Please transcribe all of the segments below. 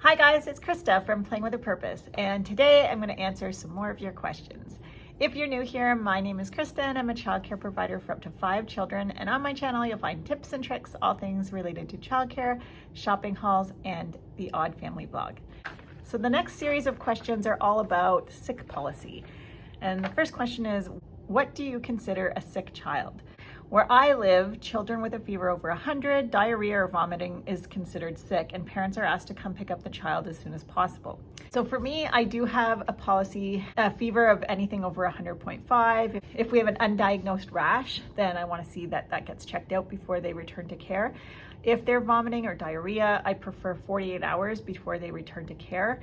Hi guys, it's Krista from Playing with a Purpose, and today I'm going to answer some more of your questions. If you're new here, my name is Krista and I'm a childcare provider for up to 5 children, and on my channel you'll find tips and tricks, all things related to childcare, shopping hauls, and the odd family vlog. So the next series of questions are all about sick policy. And the first question is, what do you consider a sick child? Where I live, children with a fever over 100, diarrhea or vomiting is considered sick, and parents are asked to come pick up the child as soon as possible. So for me, I do have a policy, a fever of anything over 100.5. If we have an undiagnosed rash, then I want to see that that gets checked out before they return to care. If they're vomiting or diarrhea, I prefer 48 hours before they return to care.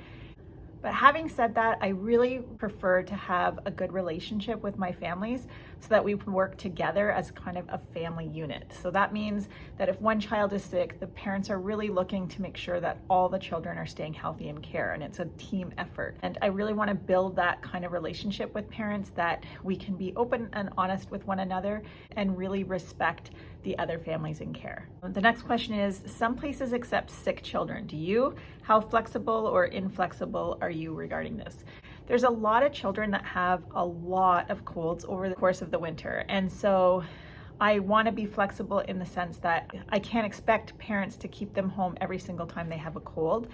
But having said that, I really prefer to have a good relationship with my families so that we can work together as kind of a family unit. So that means that if one child is sick, the parents are really looking to make sure that all the children are staying healthy in care, and it's a team effort. And I really want to build that kind of relationship with parents, that we can be open and honest with one another and really respect the other families in care. The next question is, some places accept sick children. Do you? How flexible or inflexible are you regarding this? There's a lot of children that have a lot of colds over the course of the winter. And so I want to be flexible in the sense that I can't expect parents to keep them home every single time they have a cold.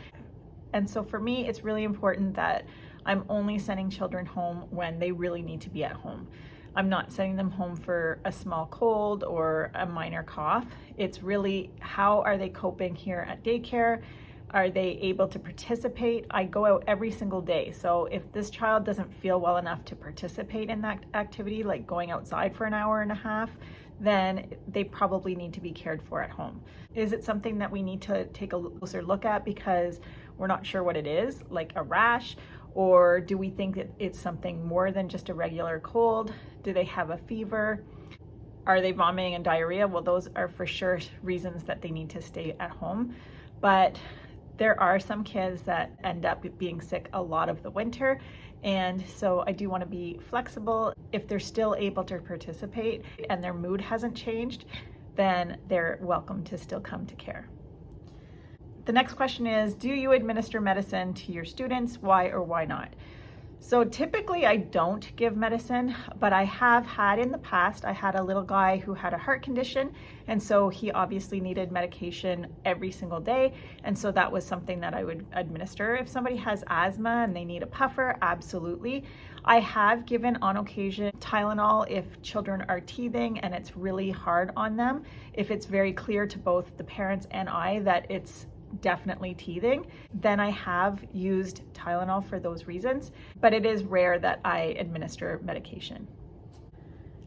And so for me, it's really important that I'm only sending children home when they really need to be at home. I'm not sending them home for a small cold or a minor cough. It's really, how are they coping here at daycare? Are they able to participate? I go out every single day. So if this child doesn't feel well enough to participate in that activity, like going outside for an hour and a half, then they probably need to be cared for at home. Is it something that we need to take a closer look at because we're not sure what it is, like a rash? Or do we think that it's something more than just a regular cold? Do they have a fever? Are they vomiting and diarrhea? Well, those are for sure reasons that they need to stay at home. But there are some kids that end up being sick a lot of the winter. And so I do want to be flexible. If they're still able to participate and their mood hasn't changed, then they're welcome to still come to care. The next question is, do you administer medicine to your students? Why or why not? So typically I don't give medicine, but I have had in the past. I had a little guy who had a heart condition, and so he obviously needed medication every single day, and so that was something that I would administer. If somebody has asthma and they need a puffer, absolutely. I have given on occasion Tylenol if children are teething and it's really hard on them. If it's very clear to both the parents and I that it's definitely teething, then I have used Tylenol for those reasons, but it is rare that I administer medication.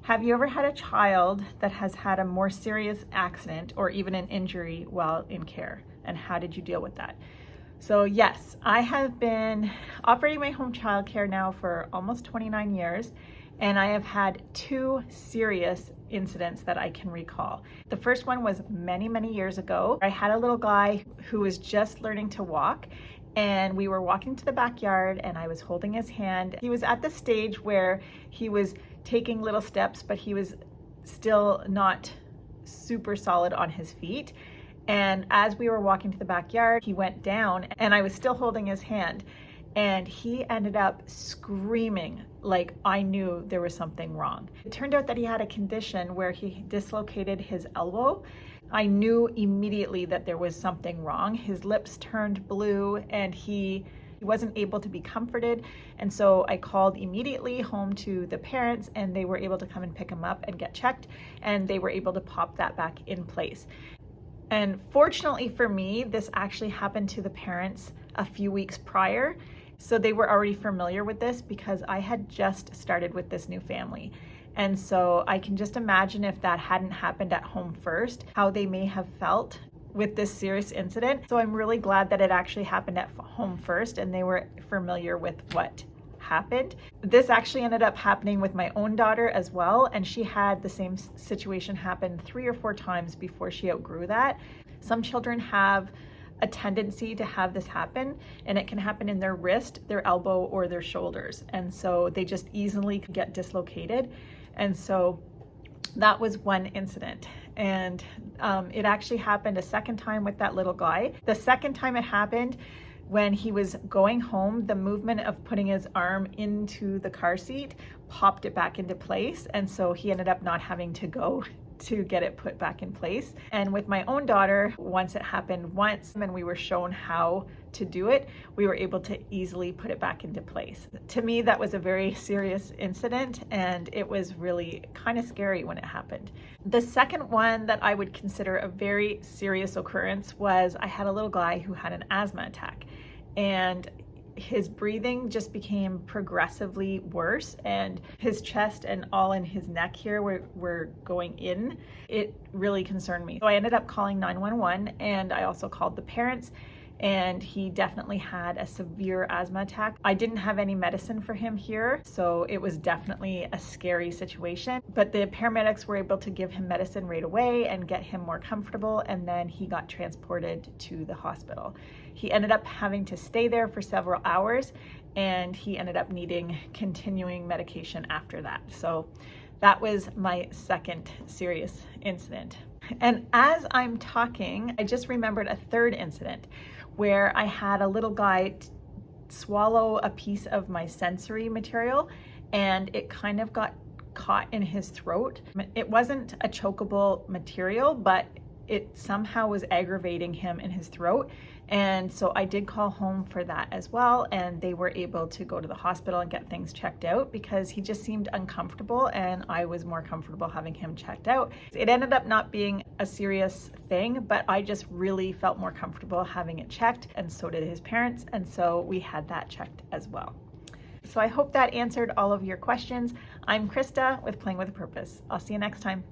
Have you ever had a child that has had a more serious accident or even an injury while in care, and how did you deal with that? So yes, I have been operating my home childcare now for almost 29 years, and I have had 2 serious incidents that I can recall. The first one was many, many years ago. I had a little guy who was just learning to walk, and we were walking to the backyard and I was holding his hand. He was at the stage where he was taking little steps, but he was still not super solid on his feet. And as we were walking to the backyard, he went down and I was still holding his hand. And he ended up screaming like I knew there was something wrong. It turned out that he had a condition where he dislocated his elbow. I knew immediately that there was something wrong. His lips turned blue and he wasn't able to be comforted. And so I called immediately home to the parents, and they were able to come and pick him up and get checked, and they were able to pop that back in place. And fortunately for me, this actually happened to the parents a few weeks prior. So they were already familiar with this because I had just started with this new family. And so I can just imagine if that hadn't happened at home first, how they may have felt with this serious incident. So I'm really glad that it actually happened at home first and they were familiar with what happened. This actually ended up happening with my own daughter as well, and she had the same situation happen 3 or 4 times before she outgrew that. Some children have a tendency to have this happen, and it can happen in their wrist, their elbow, or their shoulders, and so they just easily get dislocated. And so that was one incident, and it actually happened a second time with that little guy. The second time it happened, When he was going home, the movement of putting his arm into the car seat popped it back into place. And so he ended up not having to go to get it put back in place. And with my own daughter, once it happened once and we were shown how to do it, we were able to easily put it back into place. To me, that was a very serious incident, and it was really kind of scary when it happened. The second one that I would consider a very serious occurrence was I had a little guy who had an asthma attack, and his breathing just became progressively worse, and his chest and all in his neck here were going in. It really concerned me. So I ended up calling 911, and I also called the parents, and he definitely had a severe asthma attack. I didn't have any medicine for him here, so it was definitely a scary situation. But the paramedics were able to give him medicine right away and get him more comfortable, and then he got transported to the hospital. He ended up having to stay there for several hours, and he ended up needing continuing medication after that. So that was my second serious incident. And as I'm talking, I just remembered a third incident where I had a little guy swallow a piece of my sensory material, and it kind of got caught in his throat. It wasn't a chokeable material, but it somehow was aggravating him in his throat. And so I did call home for that as well, and they were able to go to the hospital and get things checked out because he just seemed uncomfortable, and I was more comfortable having him checked out. It ended up not being a serious thing, but I just really felt more comfortable having it checked, and so did his parents, and so we had that checked as well. So I hope that answered all of your questions. I'm Krista with Playing with a Purpose. I'll see you next time.